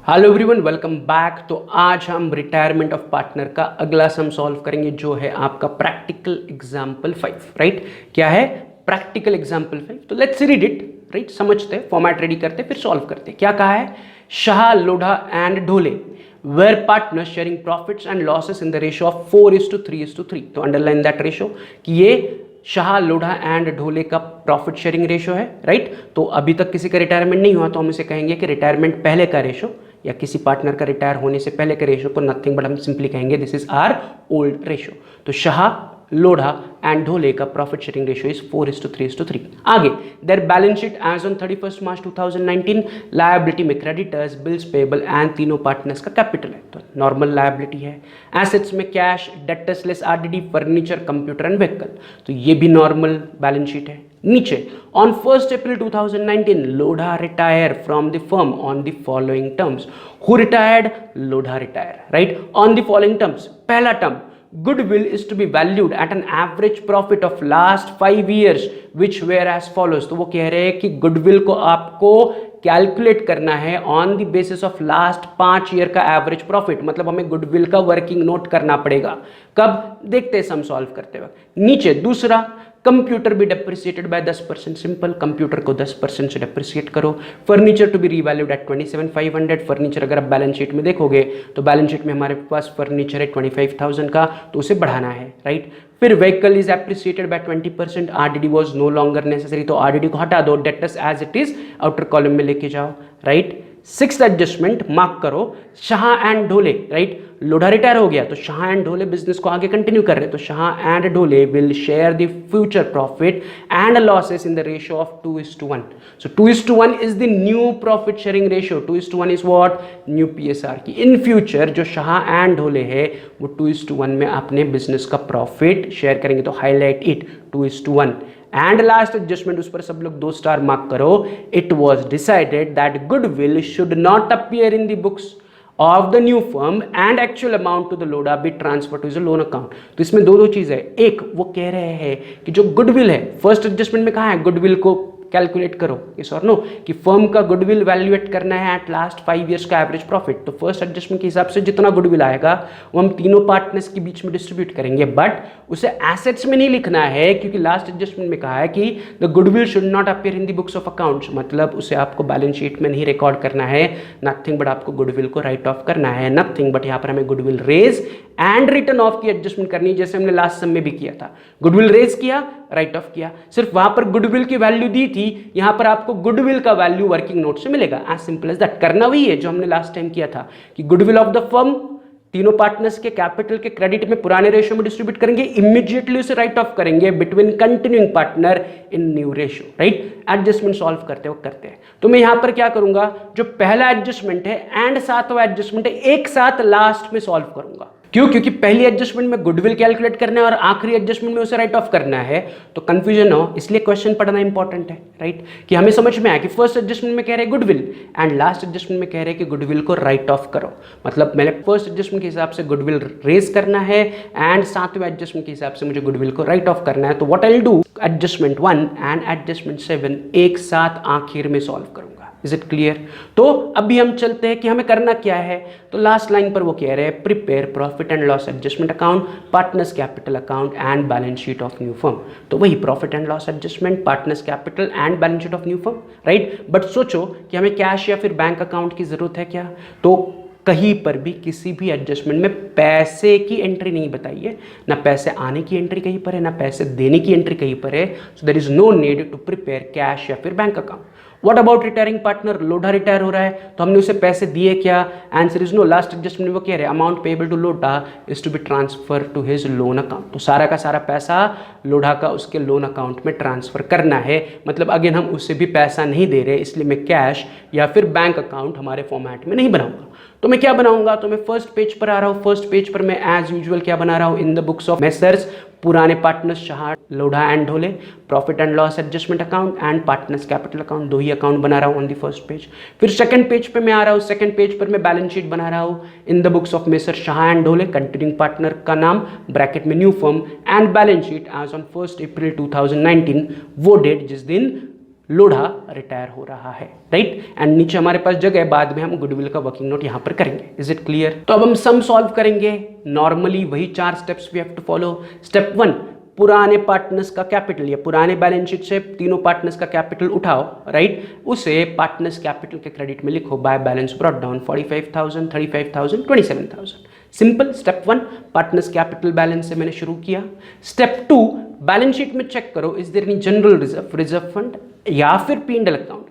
Hello everyone, welcome back. तो आज हम रिटायरमेंट ऑफ पार्टनर का अगला सम सॉल्व करेंगे जो है आपका प्रैक्टिकल एग्जाम्पल 5। राइट, क्या है प्रैक्टिकल एग्जाम्पल 5? तो लेट्स रीड इट। राइट, समझते हैं, फॉर्मेट रेडी करते फिर सॉल्व करते। क्या कहा है? Shah, Lodha and Dhole were partners sharing profits and losses in the ratio of 4:3:3। तो अंडरलाइन दैट रेशो कि ये शाह, लोढ़ा एंड ढोले का प्रॉफिट शेयरिंग रेशो है। राइट, तो अभी तक किसी का रिटायरमेंट नहीं हुआ तो हम इसे कहेंगे कि रिटायरमेंट पहले का रेशो या किसी पार्टनर का रिटायर होने से पहले के रेशो को नथिंग बट हम सिंपली कहेंगे this is our old ratio. तो शाह, लोढ़ा एंड ढोले का प्रॉफिट शेयरिंग रेशियो इज 4:3:3। आगे, their balance sheet as on 31 March 2019, liability में क्रेडिटर्स, बिल्स पेबल एंड तीनों पार्टनर्स का कैपिटल है तो नॉर्मल लायबिलिटी है। एसेट्स में cash, debtors less RDD, furniture, computer and vehicle, तो ये भी नॉर्मल बैलेंस शीट है। नीचे, on 1 April 2019 Lodha retire from the firm on the following terms. Who retired? Lodha retire. Right, on the following terms. पहला term, goodwill is to be valued at an average profit of last 5 years which were as follows। तो वो कह रहे हैं कि goodwill को आपको calculate करना है on the basis of last 5 year का एवरेज प्रॉफिट, मतलब हमें गुडविल का वर्किंग नोट करना पड़ेगा। कब? देखते हैं सम सॉल्व करते वक्त। नीचे दूसरा, कंप्यूटर भी डेप्रिसिएटेड बाय 10%। सिंपल, कंप्यूटर को 10% से डेप्रिसिएट करो। Furniture to be revalued at 27,500। Furniture अगर आप बैलेंस शीट में देखोगे तो बैलेंस शीट में हमारे पास फर्नीचर है 25,000 का, तो उसे बढ़ाना है। राइट, फिर vehicle is appreciated by 20%। RDD was no longer necessary, तो आरडीडी को हटा दो। Debtors as it is outer column में लेके जाओ। राइट, सिक्स्थ एडजस्टमेंट मार्क करो, Shah and Dhole. Right, Lodha retire हो गया तो शाह एंड ढोले बिजनेस को आगे कंटिन्यू कर रहे हैं, तो Shah and Dhole will share the future profit and losses in the ratio of 2:1। So 2:1 is the new profit sharing ratio. 2:1 is what? New PSR की इन फ्यूचर जो शाह एंड ढोले है वो 2:1 में अपने बिजनेस का प्रॉफिट शेयर करेंगे, तो highlight it 2:1। And last adjustment, उस पर सब लोग 2 स्टार मार्क करो। It was decided that goodwill should not appear in the books of the new firm and actual amount to the Lodha be transfer to is loan account. तो इसमें दो चीज है। एक, वो कह रहे हैं कि जो गुडविल है, फर्स्ट एडजस्टमेंट में कहा है गुडविल को कैलकुलेट करो, यस और नो, कि फर्म का गुडविल वैल्यूएट करना है एट लास्ट 5 ईयर्स का एवरेज प्रॉफिट। तो फर्स्ट एडजस्टमेंट के हिसाब से जितना गुडविल आएगा वो हम तीनों पार्टनर्स के बीच में डिस्ट्रीब्यूट करेंगे, बट उसे एसेट्स में नहीं लिखना है क्योंकि लास्ट एडजस्टमेंट में कहा है कि the goodwill should not appear in the books of accounts, मतलब उसे आपको बैलेंस शीट में नहीं रिकॉर्ड करना है। नथिंग बट आपको गुडविल को राइट ऑफ करना है। नथिंग बट यहाँ पर हमें goodwill raise and written off की एडजस्टमेंट करनी है, जैसे हमने लास्ट सम में भी किया था। गुडविल रेज किया, राइट ऑफ किया। सिर्फ वहां पर गुडविल की वैल्यू दी थी, यहां पर आपको गुडविल का वैल्यू वर्किंग नोट से मिलेगा। As simple as that. करना वही है जो हमने लास्ट टाइम किया था कि गुडविल ऑफ द फर्म तीनों पार्टनर्स के कैपिटल के क्रेडिट में पुराने रेशियो में डिस्ट्रीब्यूट करेंगे, इमीडिएटली उसे राइट ऑफ करेंगे between continuing partner in new ratio. Right, adjustment solve करते वक्त करते हैं। तो मैं यहां पर क्या करूंगा, जो पहला एडजस्टमेंट है एंड सातवां एडजस्टमेंट है एक साथ लास्ट में सॉल्व करूंगा। क्यों? क्योंकि पहली एडजस्टमेंट में गुडविल कैलकुलेट करना है और आखिरी एडजस्टमेंट में उसे राइट ऑफ करना है, तो कंफ्यूजन हो, इसलिए क्वेश्चन पढ़ना इंपॉर्टेंट है। राइट, कि हमें समझ में आया कि फर्स्ट एडजस्टमेंट में कह रहे हैं गुडविल एंड लास्ट एडजस्टमेंट में कह रहे हैं कि गुडविल को राइट ऑफ करो, मतलब मैंने फर्स्ट एडजस्टमेंट के हिसाब से गुडविल रेज करना है एंड सातवें एडजस्टमेंट के हिसाब से मुझे गुडविल को राइट ऑफ करना है। तो what I will do, adjustment 1 and adjustment 7 एक साथ आखिर में सॉल्व करूंगा। Is it clear? तो अभी हम चलते हैं कि हमें करना क्या है। तो लास्ट लाइन पर वो कह रहे हैं prepare profit and loss adjustment account, partners capital account and balance sheet of new firm. तो वही profit and loss adjustment, partners capital and balance sheet of new firm. Right, but सोचो कि हमें कैश या फिर बैंक अकाउंट की जरूरत है क्या? तो कहीं पर भी किसी भी एडजस्टमेंट में पैसे की एंट्री नहीं बताई है, ना पैसे आने की एंट्री कहीं पर है, ना पैसे देने की एंट्री कहीं पर है। So there is no need to prepare cash या फिर bank account. What about retiring partner? Lodha retire हो रहा है तो हमने उसे पैसे दिए क्या? Answer is no. Last adjustment वो कह रहे हैं amount payable to Lodha is to be transfer to his loan account. तो सारा का सारा पैसा लोढ़ा का उसके लोन अकाउंट में ट्रांसफर करना है, मतलब अगेन हम उससे भी पैसा नहीं दे रहे, इसलिए मैं कैश या फिर बैंक अकाउंट हमारे फॉर्मेट में नहीं बनाऊंगा। तो मैं क्या बनाऊंगा, तो मैं फर्स्ट पेज पर आ रहा हूँ। फर्स्ट पेज पर मैं एज यूजुअल क्या बना रहा हूँ, in the books of messrs पुराने partners Shah, Lodha and Dhole, profit and loss adjustment account and partners capital account, 2 he account बना रहा हूँ ऑन द फर्स्ट पेज। फिर सेकंड पेज पे मैं आ रहा हूँ। सेकंड पेज पर मैं बैलेंस शीट बना रहा हूँ in the books of messrs Shah and Dhole, continuing partner का नाम ब्रैकेट में new firm and balance sheet as on 1 April 2019, वो डेट जिस दिन लोढ़ा रिटायर हो रहा है, राइट। एंड नीचे हमारे पास जगह है, बाद में हम गुडविल का वर्किंग नोट यहां पर करेंगे। Is it clear? तो अब हम सम सॉल्व करेंगे। नॉर्मली वही 4 steps we have to follow. Step 1, पुराने पार्टनर्स का कैपिटल या पुराने बैलेंस शीट से तीनों पार्टनर्स का कैपिटल उठाओ, राइट, उसे पार्टनर्स कैपिटल के क्रेडिट में लिखो। By balance brought down 45,000, 35,000, 27,000। Simple. Step 1 partners capital balance से मैंने शुरू किया। स्टेप 2 बैलेंस शीट में चेक करो is there any general reserve, reserve fund या फिर P&L अकाउंट।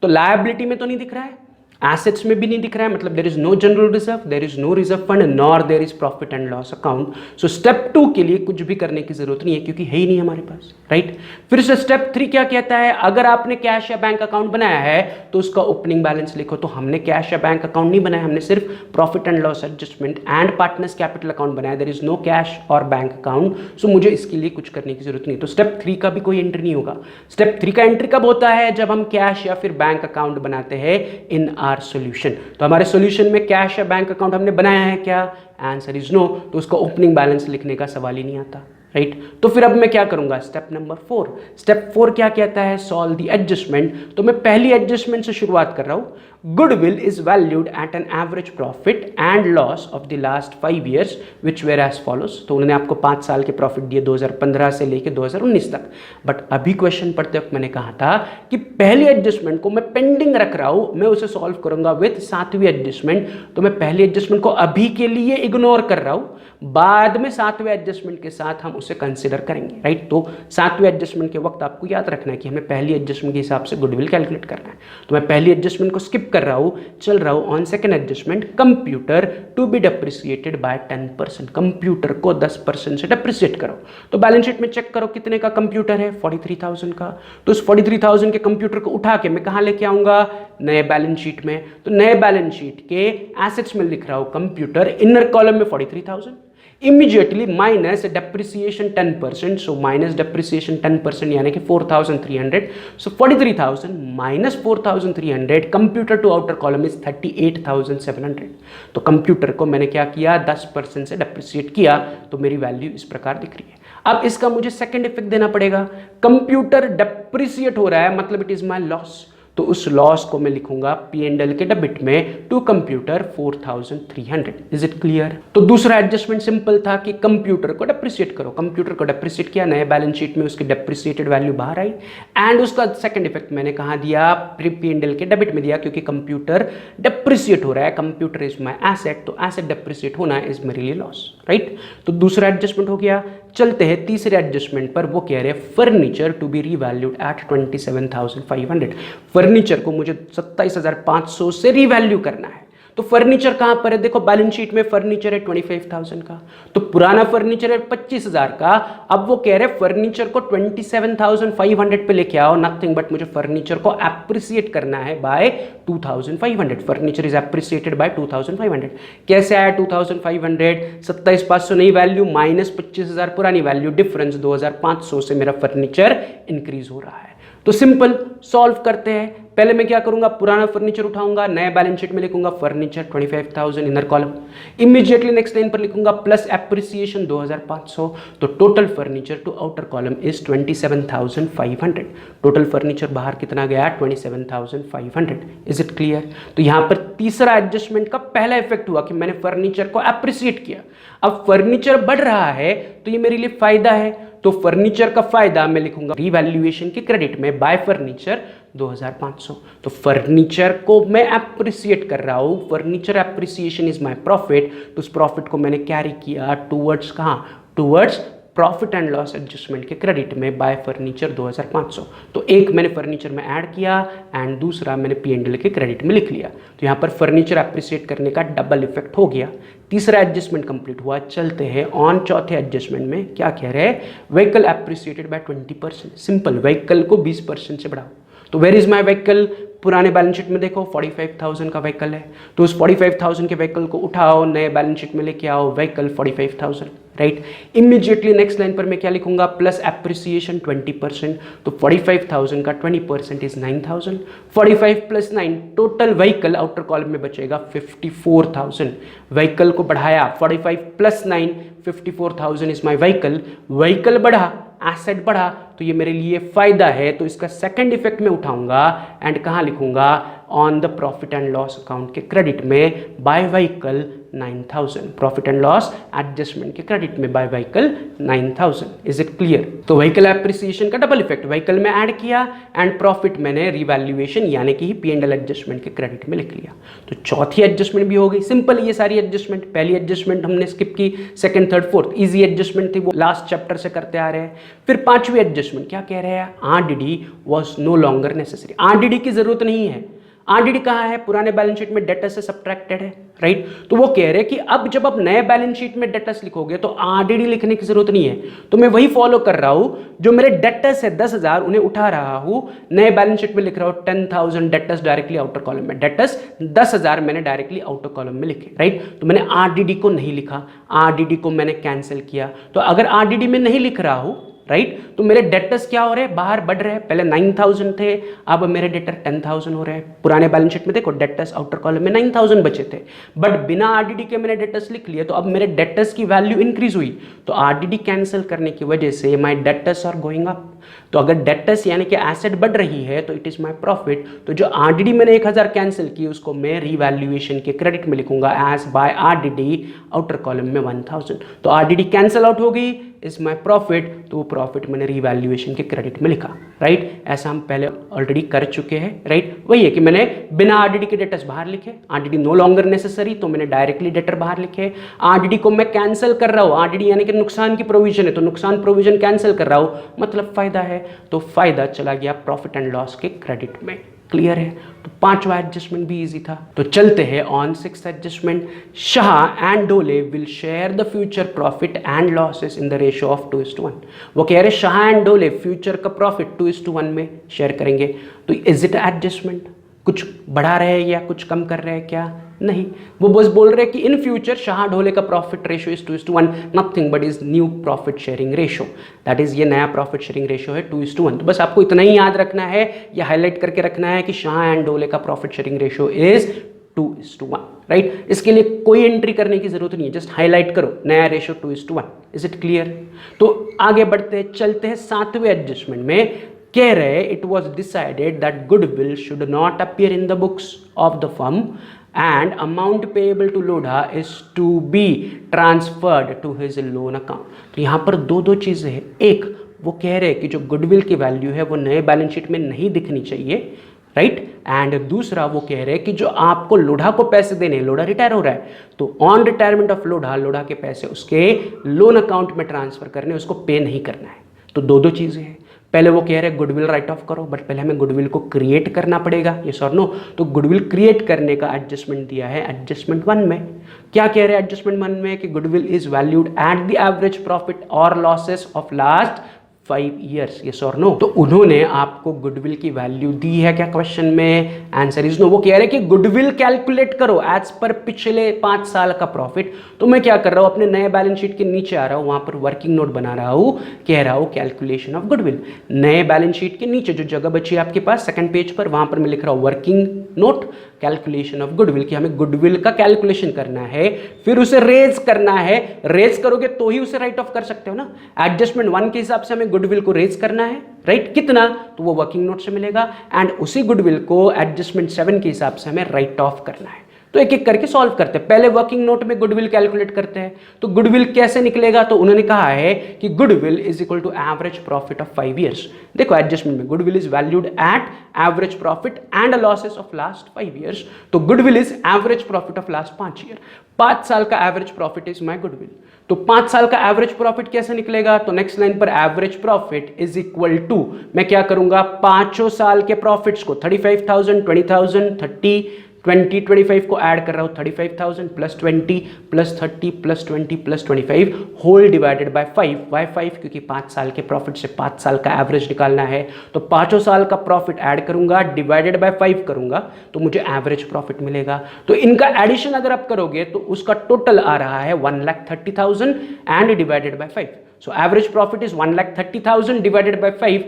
तो लायबिलिटी में तो नहीं दिख रहा है, एसेट्स में भी नहीं दिख रहा है, मतलब there is no general reserve, there is no reserve fund, nor there is profit and loss account. So step 2 के लिए कुछ भी करने की जरूरत नहीं है क्योंकि है ही नहीं हमारे पास, राइट। फिर से स्टेप 3 क्या कहता है? अगर आपने कैश या बैंक अकाउंट बनाया है तो उसका ओपनिंग बैलेंस लिखो। तो हमने कैश या बैंक अकाउंट नहीं बनाया, हमने सिर्फ profit and loss adjustment and partners capital account बनाया। देयर इज नो कैश और बैंक अकाउंट, सो मुझे इसके लिए कुछ करने की जरूरत नहीं। तो स्टेप 3 का भी कोई एंट्री नहीं होगा। स्टेप 3 का एंट्री कब होता है? जब हम कैश या फिर बैंक अकाउंट बनाते हैं इन आर सोल्यूशन। तो हमारे सॉल्यूशन में कैश या बैंक अकाउंट हमने बनाया है क्या? Answer is no. तो उसका ओपनिंग बैलेंस लिखने का सवाल ही नहीं आता, राइट। तो फिर अब मैं क्या करूंगा? Step number 4। स्टेप 4 क्या कहता है? Solve the adjustment. तो मैं पहली एडजस्टमेंट से शुरुआत कर रहा हूं। Goodwill is valued at an average profit and loss of the last 5 years which were as follows. तो उन्होंने आपको 5 साल के प्रॉफिट दिए 2015 से लेकर 2019 तक। बट अभी क्वेश्चन पढ़ते वक्त मैंने कहा था कि पहली एडजस्टमेंट को मैं पेंडिंग रख रहा हूं, मैं उसे सॉल्व करूंगा विथ 7वीं एडजस्टमेंट। तो मैं पहली एडजस्टमेंट को अभी के लिए इग्नोर कर रहा हूं, बाद में 7वें एडजस्टमेंट के साथ हम उसे कंसिडर करेंगे, राइट। तो 7वें एडजस्टमेंट के वक्त आपको याद रखना है कि हमें पहली एडजस्टमेंट के हिसाब से गुडविल कैलकुलेट करना है। तो मैं पहली एडजस्टमेंट को स्किप कर रहा हूं, चल रहा हूं on second adjustment. Computer to be depreciated by 10%। Computer को 10% से डेप्रिसिएट करो। तो बैलेंस शीट में चेक करो कितने का कंप्यूटर है? 43,000 का। तो उस 43,000 के कंप्यूटर को उठा के मैं कहां लेके आऊंगा? नए बैलेंस शीट में। तो नए बैलेंस शीट के एसेट्स में लिख रहा हूं कंप्यूटर, इनर कॉलम में 43,000, immediately minus depreciation 10%। So minus depreciation 10% यानी कि 4,300। So 43,000 minus 4,300, computer to outer column is 38,700। तो कंप्यूटर को मैंने क्या किया? 10% से डेप्रिसिएट किया, तो मेरी वैल्यू इस प्रकार दिख रही है। अब इसका मुझे सेकंड इफेक्ट देना पड़ेगा। कंप्यूटर डेप्रिसिएट हो रहा है, मतलब इट इज माय लॉस। तो उस लॉस को मैं लिखूंगा P&L के डेबिट में to computer 4,300। Is it clear? तो दूसरा एडजस्टमेंट सिंपल था कि कंप्यूटर को डेप्रिसिएट करो। कंप्यूटर को डेप्रिसिएट किया, नए बैलेंस शीट में उसकी डेप्रिसिएटेड वैल्यू बाहर आई। एंड उसका सेकंड इफेक्ट मैंने कहां दिया? P&L के डेबिट में दिया, क्योंकि कंप्यूटर डेप्रिसिएट हो रहा है। कंप्यूटर इज माय एसेट, तो एसेट डेप्रिसिएट होना इज मेरे लिए लॉस, राइट। तो दूसरा एडजस्टमेंट हो गया। चलते हैं तीसरे एडजस्टमेंट पर। वो कह रहे हैं furniture to be revalued at 27,500। Furniture को मुझे 27,500 से रीवैल्यू करना है। तो फर्नीचर कहां पर है? देखो बैलेंस शीट में फर्नीचर है 25,000 का, तो पुराना फर्नीचर है 25,000 का। अब वो कह रहे हैं फर्नीचर को 27,500 पे लेके आओ। नथिंग बट मुझे फर्नीचर को एप्रिसिएट करना है by 2,500। Furniture is appreciated by 2,500। कैसे आया 2,500? 27,500 नई वैल्यू माइनस 25,000 पुरानी वैल्यू, डिफरेंस 2,500 से मेरा फर्नीचर इंक्रीज हो रहा है। तो सिंपल सॉल्व करते हैं। पहले मैं क्या करूंगा? पुराना फर्नीचर उठाऊंगा, नया बैलेंस शीट में लिखूंगा furniture 25,000 inner column. Immediately next line पर लिखूंगा प्लस एप्रिसिएशन 2,500। तो total furniture to outer column is 27,500। Total furniture बाहर कितना गया? 27,500। Is it clear? तो यहां पर तीसरा एडजस्टमेंट का पहला इफेक्ट हुआ कि मैंने फर्नीचर को एप्रिसिएट किया। अब फर्नीचर बढ़ रहा है तो ये मेरे लिए फायदा है। तो फर्नीचर का फायदा मैं लिखूंगा रीवैल्यूएशन के क्रेडिट में बाय फर्नीचर 2,500। तो फर्नीचर को मैं एप्रिसिएट कर रहा हूं, furniture appreciation is my profit. तो उस प्रॉफिट को मैंने कैरी किया टूवर्ड्स कहां? Towards profit and loss adjustment के क्रेडिट में बाय फर्नीचर 2,500। तो एक मैंने फर्नीचर में ऐड किया एंड दूसरा मैंने P&L के क्रेडिट में लिख लिया। तो यहाँ पर फर्नीचर एप्रिसिएट करने का डबल इफेक्ट हो गया। तीसरा एडजस्टमेंट कंप्लीट हुआ। चलते हैं ऑन चौथे एडजस्टमेंट में। क्या कह रहे हैं? Vehicle appreciated by 20%। Simple, vehicle को 20% से बढ़ाओ। तो वेयर इज माय व्हीकल? पुराने बैलेंस शीट में देखो 45,000 का व्हीकल है, तो उस 45,000 के व्हीकल को उठाओ, नए बैलेंस शीट में लेके आओ, vehicle 45,000, right. Immediately next line पर मैं क्या लिखूंगा? Plus appreciation 20%। तो 45,000 का 20% is 9,000। 45 plus 9 total vehicle outer column में बचेगा 54,000। व्हीकल को बढ़ाया 45 plus 9 54,000 is my vehicle. Vehicle बढ़ा, एसेट बढ़ा, तो ये मेरे लिए फायदा है, तो इसका सेकंड इफेक्ट मैं उठाऊंगा एंड कहाँ लिखूंगा, on the profit and loss account के क्रेडिट में by vehicle 9000, profit and loss adjustment के क्रेडिट में by vehicle 9000। Is it clear? तो व्हीकल एप्रिसिएशन का डबल इफेक्ट, व्हीकल में ऐड किया एंड प्रॉफिट मैंने रिवैल्यूएशन यानी कि P&L एडजस्टमेंट के क्रेडिट में लिख लिया। तो चौथी एडजस्टमेंट भी हो गई, सिंपल ये सारी एडजस्टमेंट। पहली एडजस्टमेंट हमने स्किप की, second third fourth easy adjustment थी, वो लास्ट चैप्टर से करते आ रहे हैं। फिर पांचवी एडजस्टमेंट क्या कह रहे हैं, RDD was no longer necessary, RDD की जरूरत नहीं है। RDD कहाँ है, पुराने बैलेंस शीट में डेटर्स से सब्ट्रैक्टेड है, राइट। तो वो कह रहे हैं कि अब जब आप नए बैलेंस शीट में डेटर्स लिखोगे तो RDD लिखने की जरूरत नहीं है। तो मैं वही फॉलो कर रहा हूं, जो मेरे डेटर्स है 10,000 उन्हें उठा रहा हूं, नए बैलेंस शीट में लिख रहा हूं 10,000 डेटर्स डायरेक्टली आउटर कॉलम में, डेटर्स 10,000 मैंने डायरेक्टली आउटर कॉलम में लिखे, राइट। तो मैंने RDD को नहीं लिखा, RDD को मैंने कैंसिल किया। तो अगर RDD में नहीं लिख रहा हूं, राइट, तो मेरे डेटर्स क्या हो रहे हैं, बाहर बढ़ रहे हैं। पहले 9,000 थे, अब मेरे डेटर 10,000 हो रहे हैं। पुराने बैलेंस शीट में देखो डेटर्स आउटर कॉलम में 9,000 बचे थे, बट बिना RDD के मैंने डेटर्स लिख लिए, तो अब मेरे डेटर्स की वैल्यू इंक्रीज हुई। तो RDD कैंसिल करने की वजह से my debtors are going up. तो अगर डेटर्स यानी कि एसेट बढ़ रही है तो इट इज माय प्रॉफिट। तो जो RDD मैंने 1,000 कैंसिल की उसको मैं रिवैल्यूएशन के क्रेडिट में लिखूंगा as by RDD outer column में 1,000। तो RDD कैंसिल आउट हो गई, इज माय प्रॉफिट, तो वो प्रॉफिट मैंने रिवैल्यूएशन के क्रेडिट में लिखा, राइट। ऐसा हम पहले ऑलरेडी कर चुके हैं, राइट। वही है कि मैंने बिना RDD के डेटर्स बाहर लिखे, RDD नो लॉन्गर नेसेसरी, तो मैंने डायरेक्टली डेटर बाहर लिखे। RDD को मैं कैंसिल कर रहा हूँ, RDD यानी कि नुकसान की प्रोविजन है, तो नुकसान प्रोविजन कैंसिल कर रहा हूँ, मतलब फायदा है, तो फायदा चला गया प्रॉफिट एंड लॉस के क्रेडिट में। क्लियर है? तो पांचवा एडजस्टमेंट भी इजी था। तो चलते हैं on sixth adjustment, Shah and Dole will share the future profit and losses in the ratio of 2:1। वो कह रहे शाह एंड डोले फ्यूचर का प्रॉफिट 2:1 में शेयर करेंगे। तो इज इट एडजस्टमेंट? कुछ बढ़ा रहे हैं या कुछ कम कर रहे हैं क्या? नहीं, वो बस बोल रहे हैं कि इन फ्यूचर शाह ढोले का profit ratio is 2:1, nothing but is new profit sharing ratio, that is ये नया प्रॉफिट शेयरिंग रेशियो है 2:1। तो बस आपको इतना ही याद रखना है या हाईलाइट करके रखना है कि शाह एंड ढोले का profit sharing ratio is 2:1, right. इसके लिए कोई एंट्री करने की जरूरत नहीं है, जस्ट हाईलाइट करो नया रेशियो 2:1। Is it clear? तो आगे बढ़ते चलते हैं सातवें एडजस्टमेंट में। कह रहे it was decided that goodwill should not appear in the books of the firm and amount payable to Lodha is to be transferred to his loan account। तो यहाँ पर दो चीज़ें हैं। एक, वो कह रहे हैं कि जो गुडविल की वैल्यू है वो नए बैलेंस शीट में नहीं दिखनी चाहिए, राइट। एंड दूसरा, वो कह रहे हैं कि जो आपको लोढ़ा को पैसे देने, लोढ़ा रिटायर हो रहा है, तो on retirement of Lodha, Lodha के पैसे उसके लोन अकाउंट में ट्रांसफर करने, उसको पे नहीं करना है। तो दो चीज़ें हैं। पहले वो कह रहे हैं गुडविल राइट ऑफ करो, बट पहले हमें गुडविल को क्रिएट करना पड़ेगा, यस और नो। तो गुडविल क्रिएट करने का एडजस्टमेंट दिया है एडजस्टमेंट 1 में। क्या कह रहे हैं एडजस्टमेंट 1 में कि goodwill is valued at the average profit और losses of last 5 years, yes और नो। तो उन्होंने आपको गुडविल की वैल्यू दी है क्या क्वेश्चन में? Answer is no. वो कह रहे हैं कि गुडविल कैलकुलेट करो एज पर पिछले 5 साल का प्रॉफिट। तो मैं क्या कर रहा हूं, अपने नए बैलेंस शीट के नीचे आ रहा हूं, वहां पर वर्किंग नोट बना रहा हूं, कह रहा हूं कैलकुलेशन ऑफ गुडविल। नए बैलेंस शीट के नीचे जो जगह बची है आपके पास सेकंड पेज पर, वहां पर मैं लिख रहा हूं working note calculation of goodwill, कि हमें गुडविल का कैलकुलेशन करना है, फिर उसे रेज करना है। रेज करोगे तो ही उसे राइट ऑफ कर सकते हो ना। एडजस्टमेंट 1 के हिसाब से हमें गुडविल को रेज करना है, राइट। कितना? तो वो वर्किंग नोट से मिलेगा, एंड उसी गुडविल को एडजस्टमेंट 7 के हिसाब से हमें राइट ऑफ करना है। तो एक एक करके सॉल्व करते हैं। पहले वर्किंग नोट में गुडविल कैलकुलेट करते हैं। तो गुडविल कैसे निकलेगा? तो उन्होंने कहा है कि goodwill is equal to average profit of 5 years। देखो एडजस्टमेंट में goodwill is valued at average profit and losses of last 5 years। तो goodwill is average profit of last 5 year। 5 साल का average profit is my goodwill. तो 5 साल का average profit कैसे निकलेगा? तो नेक्स्ट लाइन पर average profit is equal to, मैं क्या करूंगा, 5 साल के प्रॉफिट्स को 35,000, 20,000, 30, 20, 25 को ऐड कर रहा हूं, 35,000 plus 20 plus 30 plus 20 plus 25 whole divided by 5। Why 5? क्योंकि 5 साल के प्रॉफिट से 5 साल का एवरेज निकालना है। तो 5 साल का प्रॉफिट ऐड करूंगा, डिवाइडेड बाय 5 करूंगा, तो मुझे एवरेज प्रॉफिट मिलेगा। तो इनका एडिशन अगर आप करोगे तो उसका टोटल आ रहा है 1,30,000 and divided by 5। So average profit is 1,30,000 divided by 5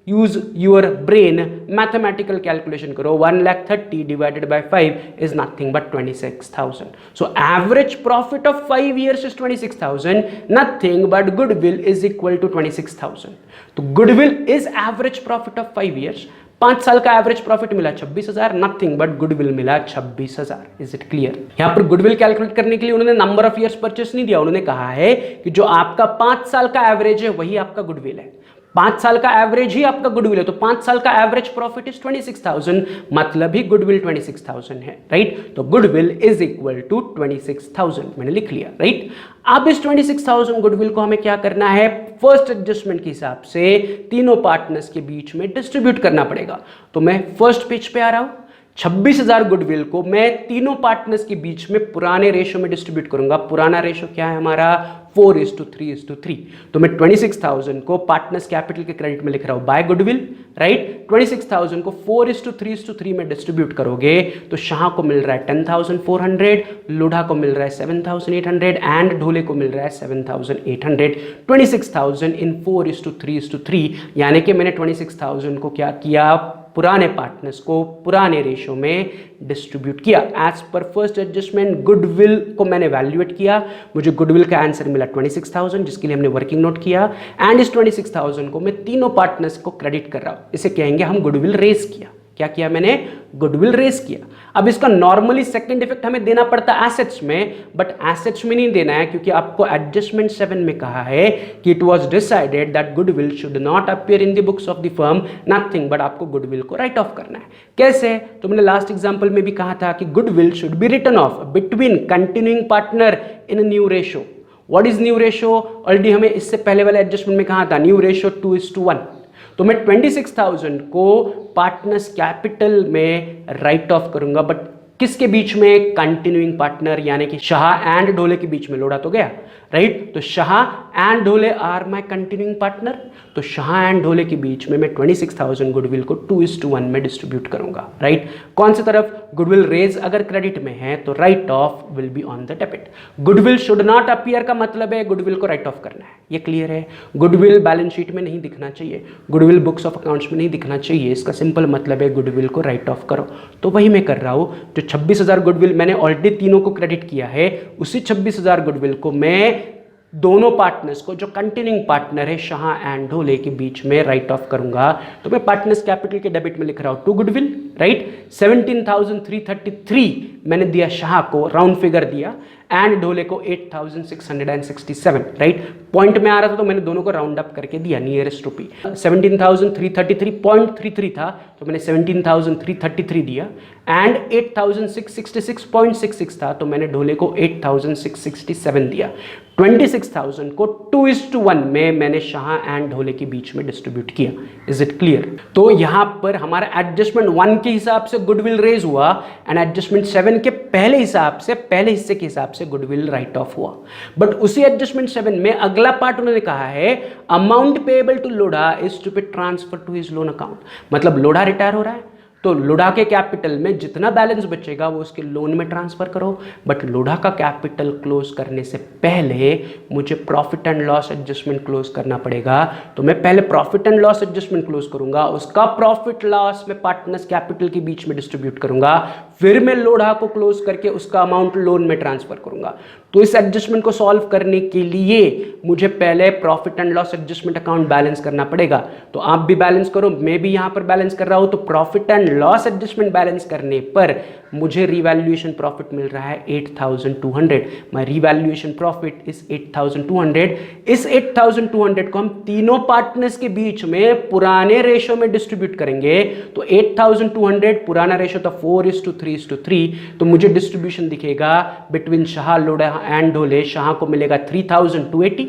use your brain, mathematical calculation करो. 1,30,000 divided by 5 is nothing but 26,000. So average profit of 5 years is 26,000. Nothing but goodwill is equal to 26,000. तो goodwill is average profit of 5 years. 5 साल का average profit मिला 26,000. Nothing but goodwill मिला 26,000. Is it clear? यहां पर goodwill calculate करने के लिए उन्होंने नंबर ऑफ ईयर्स परचेस नहीं दिया. उन्होंने कहा है कि जो आपका 5 साल का एवरेज है वही आपका गुडविल है. 5 साल का एवरेज ही आपका गुडविल है. तो 5 साल का एवरेज प्रॉफिट इज 26,000, मतलब ही गुडविल 26,000 है. राइट? तो गुडविल इज इक्वल टू 26,000. मैंने लिख लिया. राइट? अब इस 26,000 गुडविल को हमें क्या करना है? फर्स्ट एडजस्टमेंट के हिसाब से तीनों पार्टनर्स के बीच में डिस्ट्रीब्यूट करना पड़ेगा. तो मैं फर्स्ट पेज पे आ रहा हूं. 26,000 गुडविल को मैं तीनों पार्टनर्स के बीच में पुराने रेशो में डिस्ट्रीब्यूट करूंगा. पुराना रेशो क्या है हमारा? 4:3:3. तो मैं 26,000 को पार्टनर्स कैपिटल के क्रेडिट में लिख रहा हूं बाय गुडविल. राइट? 26,000 को 4:3:3 में डिस्ट्रीब्यूट करोगे तो शाह को मिल रहा है 10,400, लोढ़ा को मिल रहा है 7,800 एंड ढोले को मिल रहा है 7,800. 26,000 इन 4:3:3, यानी कि मैंने 26,000 को क्या किया? पुराने पार्टनर्स को पुराने रेशो में डिस्ट्रीब्यूट किया. As per first adjustment goodwill को मैंने वैल्यूएट किया. मुझे गुडविल का आंसर मिला 26,000, जिसके लिए हमने वर्किंग नोट किया. एंड इस 26,000 को मैं तीनों पार्टनर्स को क्रेडिट कर रहा हूं. इसे कहेंगे हम गुडविल रेस किया. क्या किया मैंने? गुडविल रेस किया. अब इसका नॉर्मली सेकंड इफेक्ट हमें देना पड़ता है एसेट्स में, बट एसेट्स में नहीं देना है क्योंकि आपको एडजस्टमेंट 7 में कहा है कि it was decided that goodwill should not appear in the books of the firm. Nothing but आपको गुडविल को राइट ऑफ करना है. कैसे? तो मैंने लास्ट एग्जांपल में भी कहा था कि goodwill should be written off between continuing partner in new ratio. What is new ratio? Already हमें इससे पहले वाले एडजस्टमेंट में कहा था न्यू रेशो 2:1. तो मैं 26,000 को पार्टनर्स कैपिटल में राइट ऑफ करूंगा, बट किसके बीच में? कंटिन्यूइंग पार्टनर, यानी कि शाह एंड ढोले के बीच में. लोढ़ा तो गया. राइट? तो Shah and Dhole are my continuing partner. तो शाह एंड ढोले के बीच में मैं 26,000 गुडविल को 2:1 में डिस्ट्रीब्यूट करूंगा. राइट? कौन सी तरफ? गुडविल रेज अगर क्रेडिट में है तो right of will be on the debit. Goodwill should not appear का मतलब है गुडविल को राइट ऑफ करना है. ये क्लियर है? गुडविल बैलेंस शीट में नहीं दिखना चाहिए, गुडविल बुक्स ऑफ अकाउंट्स में नहीं दिखना चाहिए. इसका सिंपल मतलब है गुडविल को राइट ऑफ करो. तो वही मैं कर रहा हूं. जो 26,000 गुडविल मैंने ऑलरेडी तीनों को क्रेडिट किया है, उसी 26,000 गुडविल को मैं दोनों पार्टनर्स को, जो कंटिन्यूइंग पार्टनर है शाह एंड ढोले के बीच में राइट ऑफ करूंगा. तो मैं पार्टनर्स कैपिटल के डेबिट में लिख रहा हूं 2 गुडविल. राइट? 17,333 मैंने दिया शाह को, राउंड फिगर दिया, एंड ढोले को 8,667. राइट? पॉइंट में आ रहा था तो मैंने दोनों को राउंड अप करके दिया नियरेस्ट टू पी. 17,333.33 था तो मैंने 17,333 दिया. एंड 8,666.66 था तो मैंने ढोले को 8,667 दिया. 26,000 को 2:1 में मैंने शाह एंड ढोले के बीच में डिस्ट्रीब्यूट किया. Is it clear? तो यहां पर हमारा एडजस्टमेंट 1 के हिसाब से गुडविल रेज हुआ एंड एडजस्टमेंट 7 के पहले हिस्से के हिसाब से गुडविल राइट ऑफ हुआ. बट उसी एडजस्टमेंट 7 में अगला पार्ट उन्होंने कहा है amount payable to Lodha is to be transfer to his loan account. मतलब लोढ़ा रिटायर हो रहा है तो लोढ़ा के कैपिटल में जितना बैलेंस बचेगा वो उसके लोन में ट्रांसफर करो. बट लोढ़ा का कैपिटल क्लोज करने से पहले मुझे profit and loss adjustment close करना पड़ेगा. तो मैं पहले profit and loss adjustment close करूंगा, उसका प्रॉफिट लॉस में पार्टनर्स कैपिटल के बीच में डिस्ट्रीब्यूट करूंगा, फिर मैं लोढ़ा को क्लोज करके उसका अमाउंट लोन में ट्रांसफर करूंगा. तो इस एडजस्टमेंट को सॉल्व करने के लिए मुझे पहले profit and loss adjustment account balance करना पड़ेगा. तो आप भी बैलेंस करो, मैं भी यहां पर बैलेंस कर रहा हूं. तो profit and loss adjustment balance करने पर मुझे रिवैल्यूएशन प्रॉफिट मिल रहा है 8,200. My revaluation profit is 8,200. इस 8,200 को हम तीनों पार्टनर्स के बीच में पुराने रेशो में डिस्ट्रीब्यूट करेंगे. तो 8,200 पुराना रेशो था 4:3:3. तो मुझे डिस्ट्रीब्यूशन दिखेगा बिटवीन शाह, लोढ़ा एंड ढोले. शाह को मिलेगा 3,280,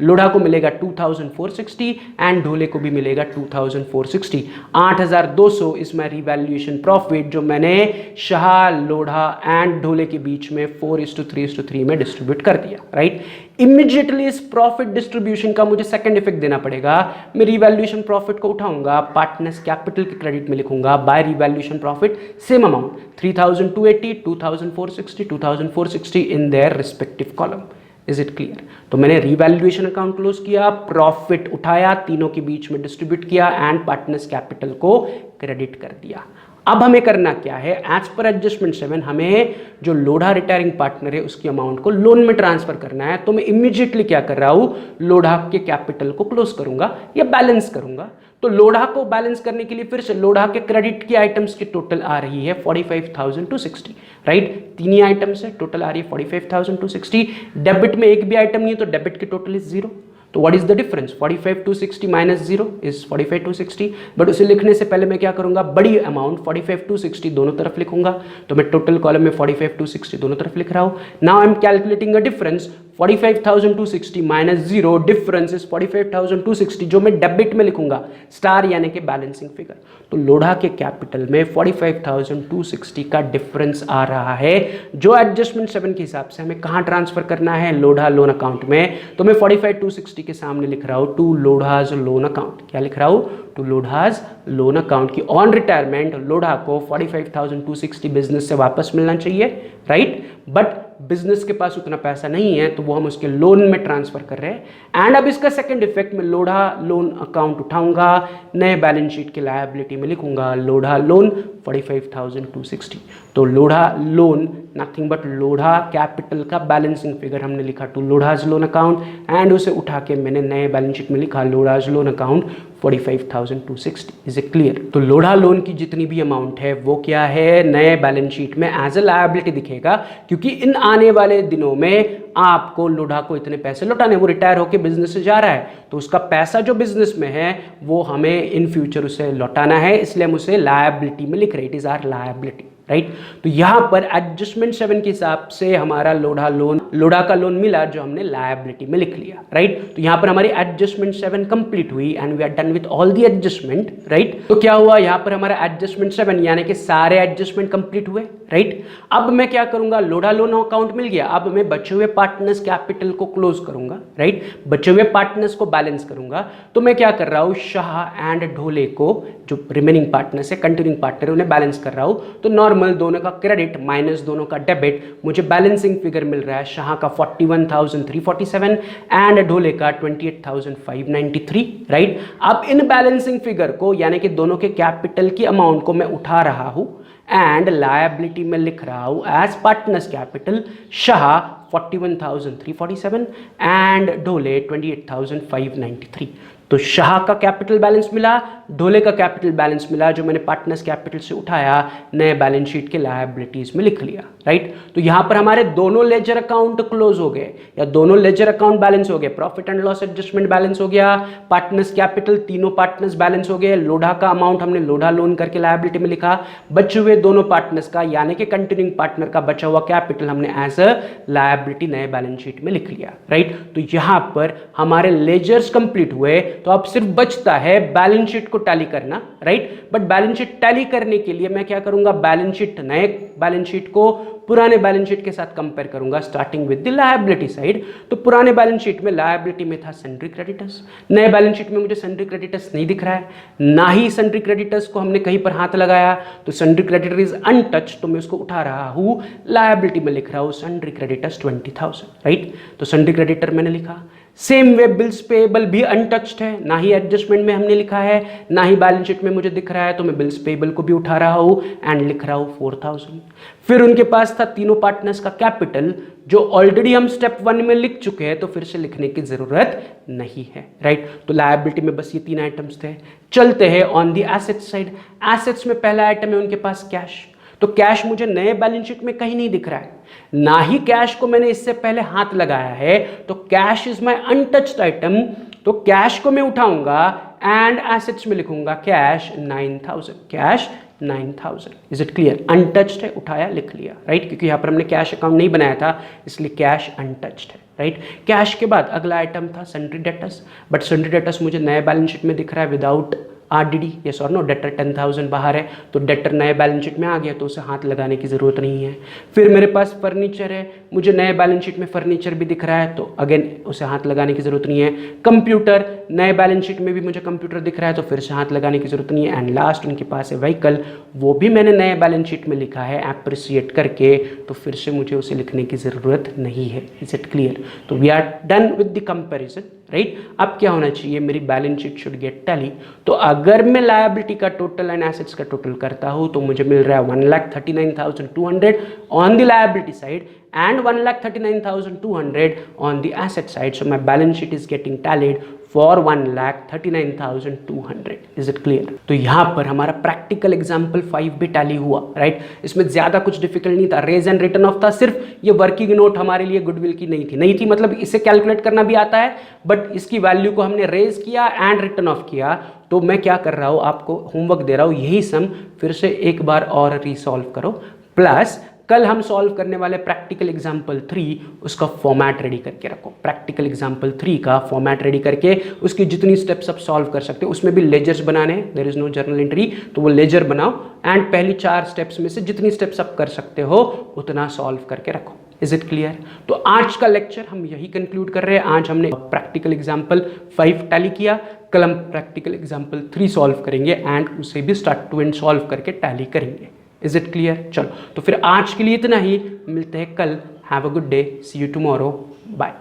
लोढ़ा को मिलेगा 2,460 एंड ढोले को भी मिलेगा 2,460. 8,200 इज माय रिवैल्यूएशन प्रॉफिट जो मैंने शाह, लोढ़ा एंड ढोले के बीच में 4:3:3 में डिस्ट्रीब्यूट कर दिया. राइट? इमीडिएटली इस प्रॉफिट डिस्ट्रीब्यूशन का मुझे सेकंड इफेक्ट देना पड़ेगा. मैं रिवैल्यूएशन प्रॉफिट को उठाऊंगा, पार्टनर्स कैपिटल के क्रेडिट में लिखूंगा by revaluation profit, same amount 3,280, 2,460, 2,460 in their respective column. Is it clear? तो मैंने रीवैल्यूएशन अकाउंट क्लोज किया, प्रॉफिट उठाया, तीनों के बीच में डिस्ट्रीब्यूट किया एंड पार्टनर्स कैपिटल को क्रेडिट कर दिया। अब हमें करना क्या है, एज पर एडजस्टमेंट 7 हमें जो लोढ़ा रिटायरिंग पार्टनर है उसकी अमाउंट को लोन में ट्रांसफर करना है। तो मैं इमीडिएटली क्या कर रहा हूं, लोढ़ा के कैपिटल को क्लोज करूंगा या बैलेंस करूंगा। तो लोढ़ा को बैलेंस करने के लिए फिर से लोढ़ा के क्रेडिट की आइटम्स की टोटल आ रही है 45,260, राइट? तीन ही आइटम्स है, टोटल आ रही है 45,260। डेबिट में एक भी आइटम नहीं है तो डेबिट की टोटल इज 0। तो what is the difference, 45,260 minus 0 is 45,260। But उसे लिखने से पहले मैं क्या करूंगा, बड़ी अमाउंट 45,260 दोनों तरफ लिखूंगा। तो मैं टोटल कॉलम में 45,260 दोनों तरफ लिख रहा हूं। Now I am calculating a difference, 45,260 minus 0, difference is 45,260, जो मैं डेबिट में लिखूंगा, स्टार यानी कि बैलेंसिंग फिगर। तो लोढ़ा के कैपिटल में 45,260 का डिफरेंस आ रहा है, जो एडजस्टमेंट 7 के हिसाब से हमें कहां ट्रांसफर करना है, लोढ़ा लोन अकाउंट में। तो मैं 45,260 के सामने लिख रहा हूं टू लोढ़ाज लोन अकाउंट। क्या लिख रहा हूं, टू लोढ़ाज लोन अकाउंट की ऑन रिटायरमेंट लोढ़ा को 45,260 बिजनेस से वापस मिलना चाहिए, राइट? बट बिजनेस के पास उतना पैसा नहीं है तो वो हम उसके लोन में ट्रांसफर कर रहे हैं। एंड अब इसका सेकंड इफेक्ट, मैं लोढ़ा लोन अकाउंट उठाऊंगा, नए बैलेंस शीट के लायबिलिटी में लिखूंगा लोढ़ा लोन 45,260। तो Lodha loan nothing but Lodha capital का बैलेंसिंग फिगर हमने लिखा to Lodha's loan account, and उसे उठा के मैंने नए बैलेंस शीट में लिखा Lodha's loan account 45,260। Is it clear? तो लोढ़ा लोन की जितनी भी अमाउंट है वो क्या है, नए बैलेंस शीट में एज अ लायबिलिटी दिखेगा, क्योंकि इन आने वाले दिनों में आपको लोढ़ा को इतने पैसे लौटाने, वो रिटायर होकर बिजनेस से जा रहा है तो उसका पैसा जो बिजनेस में है वो हमें इन फ्यूचर उसे लौटाना है, इसलिए हम उसे लायबिलिटी में लिख रहे हैं, it is our liability, right? तो यहां पर एडजस्टमेंट 7 के हिसाब से हमारा लोढ़ा का लोन मिला जो हमने लायबिलिटी में लिख लिया, राइट? तो यहां पर हमारी एडजस्टमेंट 7 कंप्लीट हुई and we are done with all the adjustment, right? तो क्या हुआ, यहां पर हमारा एडजस्टमेंट 7 यानी कि सारे एडजस्टमेंट कंप्लीट हुए, राइट? अब मैं क्या करूंगा, लोढ़ा लोन अकाउंट मिल गया, अब मैं बचे हुए पार्टनर्स कैपिटल को क्लोज करूंगा, राइट? बचे हुए पार्टनर्स को बैलेंस करूंगा। तो मैं क्या कर रहा हूं, शाह एंड ढोले को, जो रिमेनिंग पार्टनर्स है, कंटिन्यूइंग पार्टनर, उन्हें बैलेंस कर रहा हूं। तो नॉर्मल दोनों का क्रेडिट माइनस दोनों का डेबिट, मुझे बैलेंसिंग फिगर मिल रहा है शाह का 41,347 एंड ढोले का 28,593, राइट? अब इन बैलेंसिंग फिगर को यानी कि दोनों के कैपिटल की अमाउंट को मैं उठा रहा हूं एंड लायबिलिटी में लिख रहा हूं as partners capital Shah 41,347 and Dhole 28,593। तो शाह का कैपिटल बैलेंस मिला, ढोले का कैपिटल बैलेंस मिला, जो मैंने पार्टनर्स कैपिटल से उठाया, नए बैलेंस शीट के लायबिलिटीज में लिख लिया, राइट? तो यहां पर हमारे दोनों लेजर अकाउंट क्लोज हो गए या दोनों लेजर अकाउंट बैलेंस हो गए, profit and loss adjustment balance हो गया, पार्टनर्स कैपिटल तीनों पार्टनर्स बैलेंस हो गए, लोढ़ा का अमाउंट हमने लोढ़ा लोन करके लायबिलिटी में लिखा, बचे हुए दोनों पार्टनर्स का यानी कि कंटिन्यूइंग पार्टनर का बचा हुआ कैपिटल हमने एज अ लायबिलिटी नए बैलेंस शीट में लिख लिया, राइट? तो यहां पर हमारे लेजर्स कंप्लीट हुए। तो अब सिर्फ बचता है बैलेंस शीट को टैली करना, right? But balance sheet tally करने के लिए मैं क्या करूंगा, बैलेंस शीट, नए बैलेंस शीट को पुराने बैलेंस शीट के साथ कंपेयर करूंगा, starting with the liability side. तो पुराने बैलेंस शीट में लायबिलिटी में था सन्ड्री क्रेडिटर्स, नए बैलेंस शीट में मुझे सन्ड्री क्रेडिटर्स नहीं दिख रहा है, ना ही सन्ड्री क्रेडिटर्स को हमने कहीं पर हाथ लगाया, तो सन्ड्री क्रेडिटर इज अनटच, तो मैं उसको उठा रहा हूं, लायबिलिटी में लिख रहा हूं सन्ड्री क्रेडिटर्स 20,000, राइट? तो सन्ड्री क्रेडिटर मैंने लिखा। सेम वे बिल्स पेएबल भी अनटच्ड है, ना ही एडजस्टमेंट में हमने लिखा है, ना ही बैलेंस शीट में मुझे दिख रहा है, तो मैं बिल्स पेएबल को भी उठा रहा हूं एंड लिख रहा हूं 4,000। फिर उनके पास था तीनों पार्टनर्स का कैपिटल, जो ऑलरेडी हम स्टेप 1 में लिख चुके हैं, तो फिर से लिखने की जरूरत नहीं है, राइट? तो लायबिलिटी में बस ये तीन आइटम्स थे। चलते हैं on the asset side. Assets में पहला आइटम है उनके पास कैश। तो कैश मुझे नए बैलेंस शीट में कहीं नहीं दिख रहा है, ना ही कैश को मैंने इससे पहले हाथ लगाया है, तो cash is my untouched item. तो कैश को मैं उठाऊंगा एंड एसेट्स में लिखूंगा cash 9,000, cash 9,000। Is it clear? Untouched है, उठाया, लिख लिया, राइट? क्योंकि यहां पर हमने कैश अकाउंट नहीं बनाया था, इसलिए कैश अनटच्ड है, राइट? कैश के बाद अगला आइटम था sundry debtors, but sundry debtors मुझे नए बैलेंस शीट में दिख रहा है विदाउट RDD, यस और नो, डेटर 10,000 बाहर है तो डेटर नए बैलेंस शीट में आ गया तो उसे हाथ लगाने की ज़रूरत नहीं है। फिर मेरे पास फर्नीचर है, मुझे नए बैलेंस शीट में फर्नीचर भी दिख रहा है तो अगेन उसे हाथ लगाने की ज़रूरत नहीं है। कंप्यूटर, नए बैलेंस शीट में भी मुझे कंप्यूटर दिख रहा है तो फिर से हाथ लगाने की ज़रूरत नहीं है। एंड लास्ट उनके पास है व्हीकल, वो भी मैंने नए बैलेंस शीट में लिखा है एप्रिसिएट करके, तो फिर से मुझे उसे लिखने की ज़रूरत नहीं है। Is it clear? तो we are done with the comparison, right. अब क्या होना चाहिए, मेरी balance sheet should get tally. तो अगर मैं लायबिलिटी का टोटल एंड एसेट्स का टोटल करता हूं तो मुझे मिल रहा है 1,39,200 on the liability side and 1,39,200 on the asset side. So my balance sheet is getting tallied for 1,39,200. Is it clear? तो यहाँ पर हमारा प्रैक्टिकल एग्जाम्पल 5 भी टैली हुआ, राइट। इसमें ज़्यादा कुछ डिफिकल्ट नहीं था, रेज एंड रिटर्न ऑफ था, सिर्फ ये वर्किंग नोट हमारे लिए गुडविल की नहीं थी मतलब इसे कैलकुलेट करना भी आता है, बट इसकी वैल्यू को हमने रेज किया एंड रिटर्न ऑफ किया। तो मैं क्या कर रहा हूँ, आपको होमवर्क दे रहा हूँ, यही सम फिर से एक बार और रीसॉल्व करो, प्लस कल हम सॉल्व करने वाले प्रैक्टिकल एग्जाम्पल 3 उसका फॉर्मेट रेडी करके रखो। प्रैक्टिकल एग्जाम्पल 3 का फॉर्मेट रेडी करके उसकी जितनी स्टेप्स आप सॉल्व कर सकते हो, उसमें भी लेजर्स बनाने हैं, there is no journal entry, तो वो लेजर बनाओ एंड पहली 4 स्टेप्स में से जितनी स्टेप्स आप कर सकते हो उतना सॉल्व करके रखो। Is it clear? तो आज का लेक्चर हम यही कंक्लूड कर रहे हैं। आज हमने प्रैक्टिकल एग्जाम्पल 5 टैली किया, कल हम प्रैक्टिकल एग्जाम्पल 3 सॉल्व करेंगे एंड उसे भी स्टार्ट टू एंड सॉल्व करके टैली करेंगे। Is it clear? चलो तो फिर आज के लिए इतना ही, मिलते हैं कल। Have a good day, see you tomorrow, bye.